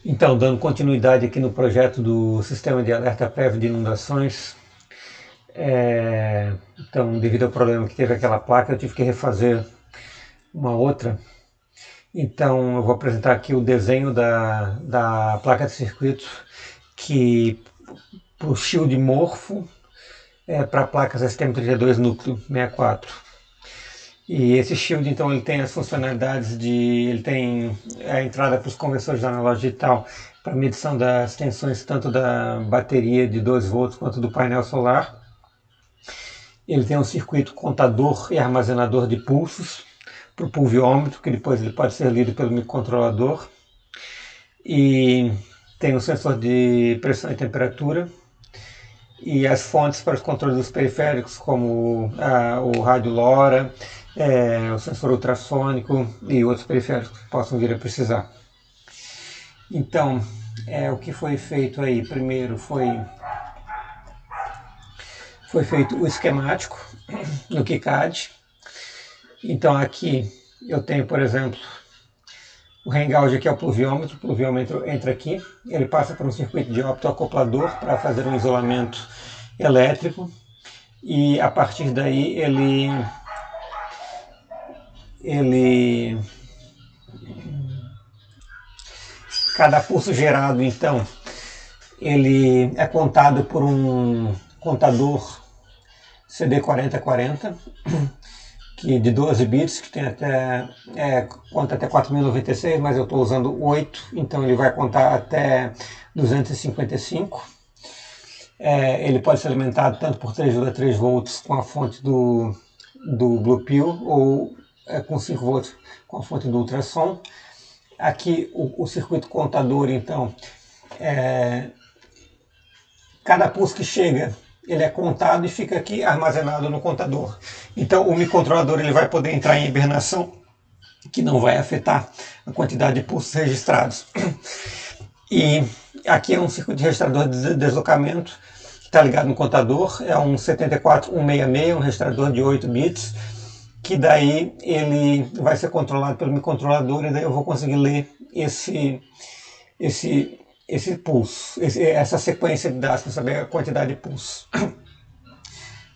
Então, dando continuidade aqui no projeto do Sistema de Alerta Prévio de Inundações, então, devido ao problema que teve aquela placa, eu tive que refazer uma outra. Então, eu vou apresentar aqui o desenho da placa de circuito que para o shield morfo para placas STM32 núcleo 64. E esse shield, então, ele tem as funcionalidades de... ele tem a entrada para os conversores de analógico digital para medição das tensões tanto da bateria de 12 volts quanto do painel solar. Ele tem um circuito contador e armazenador de pulsos para o pulviômetro, que depois ele pode ser lido pelo microcontrolador. E tem um sensor de pressão e temperatura. E as fontes para os controles dos periféricos, como o rádio LoRa, o sensor ultrassônico e outros periféricos que possam vir a precisar. Então, o que foi feito aí? Primeiro foi feito o esquemático no KiCad. Então aqui eu tenho, por exemplo, o hang-out aqui é o pluviômetro entra aqui, ele passa por um circuito de optoacoplador para fazer um isolamento elétrico e a partir daí cada pulso gerado, então, ele é contado por um contador CD4040, que de 12 bits, que tem conta até 4096, mas eu estou usando 8, então ele vai contar até 255. Ele pode ser alimentado tanto por 3,3 volts com a fonte do Blue Pill ou com 5 volts com a fonte do ultrassom. Aqui o circuito contador, então, cada pulso que chega, ele é contado e fica aqui armazenado no contador. Então o microcontrolador ele vai poder entrar em hibernação, que não vai afetar a quantidade de pulsos registrados. E aqui é um circuito de registrador de deslocamento, que está ligado no contador, é um 74166, um registrador de 8 bits, que daí ele vai ser controlado pelo microcontrolador e daí eu vou conseguir ler esse pulso, essa sequência de dados para saber a quantidade de pulso.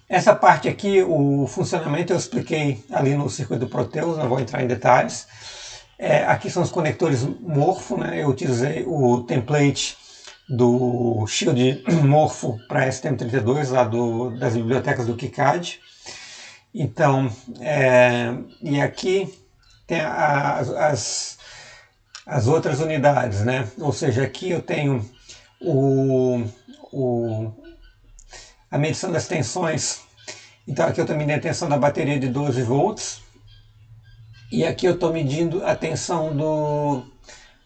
Essa parte aqui, o funcionamento eu expliquei ali no circuito do Proteus, não vou entrar em detalhes. Aqui são os conectores morfo, né? Eu utilizei o template do shield morfo para STM32 lá das bibliotecas do KiCad. Então, e aqui tem as outras unidades, né? Ou seja, aqui eu tenho a medição das tensões. Então aqui eu estou medindo a tensão da bateria de 12 volts. E aqui eu estou medindo a tensão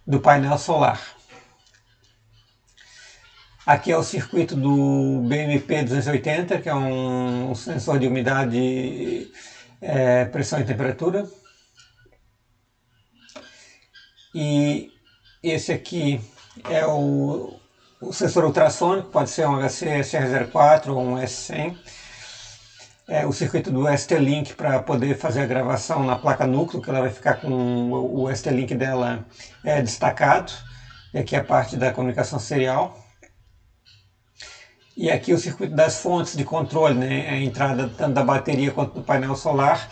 do painel solar. Aqui é o circuito do BMP280, que é um sensor de umidade, pressão e temperatura. E esse aqui é o sensor ultrassônico, pode ser um HC SR04 ou um S100. O circuito do ST-Link para poder fazer a gravação na placa núcleo, que ela vai ficar com o ST-Link dela destacado. E aqui é a parte da comunicação serial. E aqui o circuito das fontes de controle, né? A entrada tanto da bateria quanto do painel solar.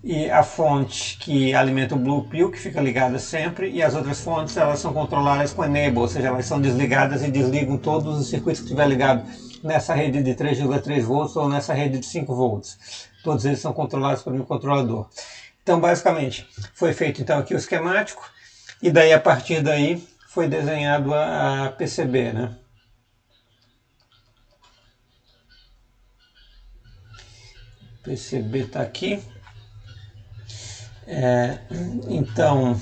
E a fonte que alimenta o Blue Pill, que fica ligada sempre, e as outras fontes elas são controladas com Enable, ou seja, elas são desligadas e desligam todos os circuitos que estiver ligado nessa rede de 3,3 volts ou nessa rede de 5 volts. Todos eles são controlados pelo microcontrolador. Então, basicamente, foi feito então aqui o esquemático, e daí a partir daí foi desenhado a PCB, né? PCB está aqui. Então,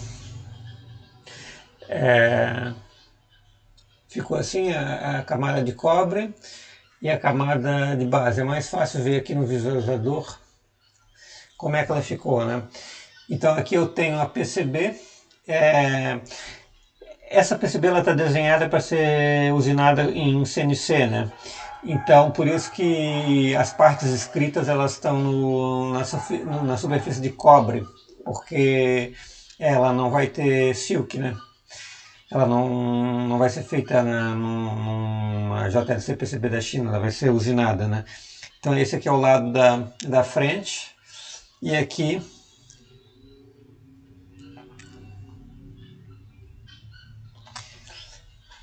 ficou assim a camada de cobre e a camada de base. É mais fácil ver aqui no visualizador como é que ela ficou, né? Então aqui eu tenho a PCB. Essa PCB está desenhada para ser usinada em CNC, né? Então, por isso que as partes escritas elas estão na superfície de cobre, porque ela não vai ter silk, né? ela não vai ser feita numa JLC-PCB da China, ela vai ser usinada, né? Então esse aqui é o lado da frente, e aqui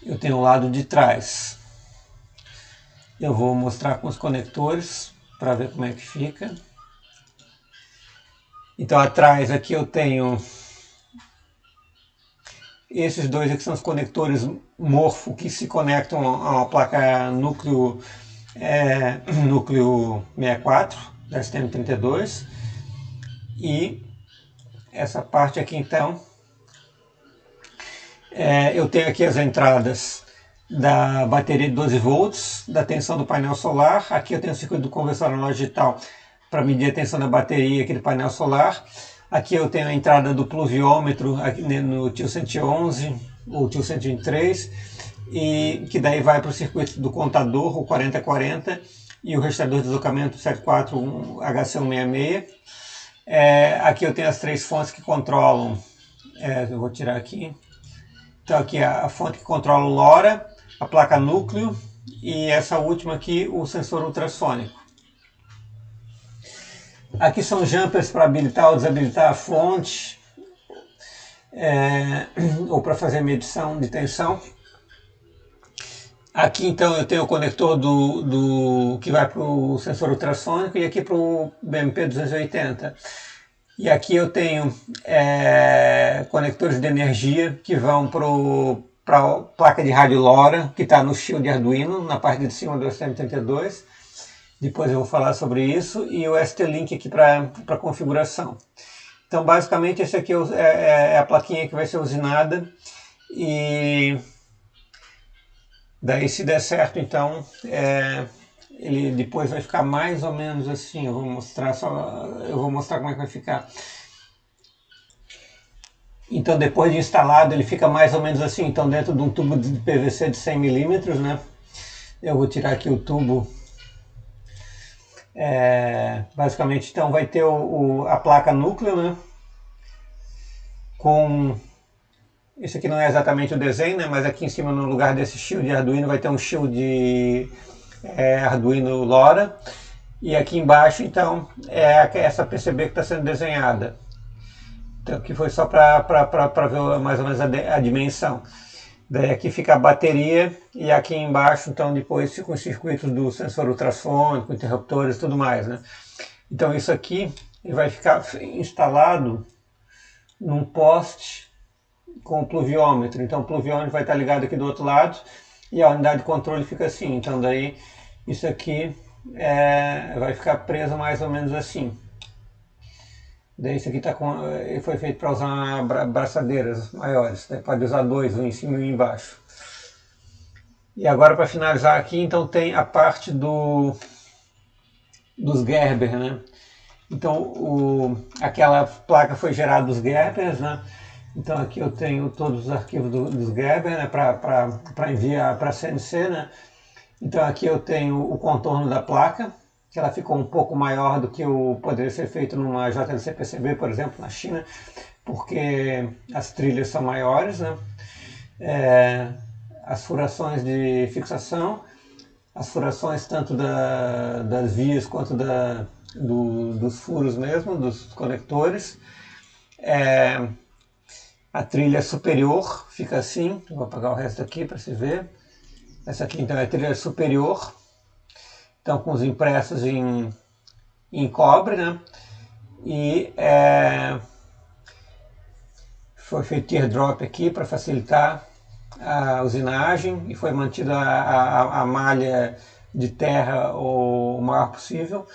eu tenho o lado de trás. Eu vou mostrar com os conectores para ver como é que fica. Então atrás aqui eu tenho esses dois aqui, são os conectores morfo que se conectam a uma placa núcleo 64 da STM32. E essa parte aqui então, eu tenho aqui as entradas da bateria de 12 volts, da tensão do painel solar. Aqui eu tenho o circuito do conversor analógico digital para medir a tensão da bateria aqui do painel solar. Aqui eu tenho a entrada do pluviômetro aqui no TIL 111 ou TIL 123, e que daí vai para o circuito do contador, o 4040, e o registrador de deslocamento 741HC166. Aqui eu tenho as três fontes que controlam, eu vou tirar aqui. Então aqui a fonte que controla o LoRa, a placa núcleo, e essa última aqui, o sensor ultrassônico. Aqui são jumpers para habilitar ou desabilitar a fonte, ou para fazer medição de tensão. Aqui então eu tenho o conector que vai para o sensor ultrassônico, e aqui para o BMP280. E aqui eu tenho conectores de energia que vão para a placa de rádio LoRa, que está no shield de Arduino, na parte de cima do STM32. Depois eu vou falar sobre isso. E o ST-Link aqui para configuração. Então basicamente esse aqui é a plaquinha que vai ser usinada. E daí, se der certo, então ele depois vai ficar mais ou menos assim. Eu vou mostrar como é que vai ficar. Então depois de instalado ele fica mais ou menos assim. Então dentro de um tubo de PVC de 100 milímetros, né? Eu vou tirar aqui o tubo. Basicamente então vai ter a placa núcleo, né? Com esse aqui não é exatamente o desenho, né? Mas aqui em cima, no lugar desse shield de Arduino, vai ter um shield de Arduino LoRa. E aqui embaixo então é essa PCB que está sendo desenhada. Então aqui foi só para ver mais ou menos a dimensão. Daí aqui fica a bateria, e aqui embaixo então depois ficam os circuitos do sensor ultrassônico, interruptores e tudo mais, né? Então isso aqui vai ficar instalado num poste com o pluviômetro. Então o pluviômetro vai estar ligado aqui do outro lado, e a unidade de controle fica assim. Então daí isso aqui vai ficar preso mais ou menos assim. Daí isso aqui foi feito para usar braçadeiras maiores, né? Pode usar dois, um em cima e um embaixo. E agora, para finalizar aqui, então tem a parte dos Gerber, né? Então aquela placa foi gerada dos Gerbers, né? Então aqui eu tenho todos os arquivos dos Gerber, né? Para enviar para a CNC, né? Então aqui eu tenho o contorno da placa, que ela ficou um pouco maior do que poderia ser feito numa JLC-PCB, por exemplo, na China, porque as trilhas são maiores, né? As furações de fixação, as furações tanto das vias quanto dos furos mesmo, dos conectores. A trilha superior fica assim, vou apagar o resto aqui para se ver. Essa aqui então é a trilha superior. Então com os impressos em cobre, né? E foi feito teardrop aqui para facilitar a usinagem, e foi mantida a malha de terra o maior possível.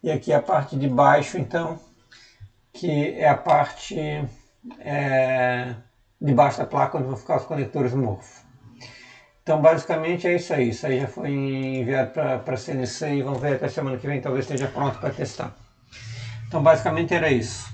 E aqui a parte de baixo então, que é a parte de baixo da placa, onde vão ficar os conectores morfo. Então basicamente é isso aí. Isso aí já foi enviado para a CNC, e vamos ver até semana que vem, talvez esteja pronto para testar. Então basicamente era isso.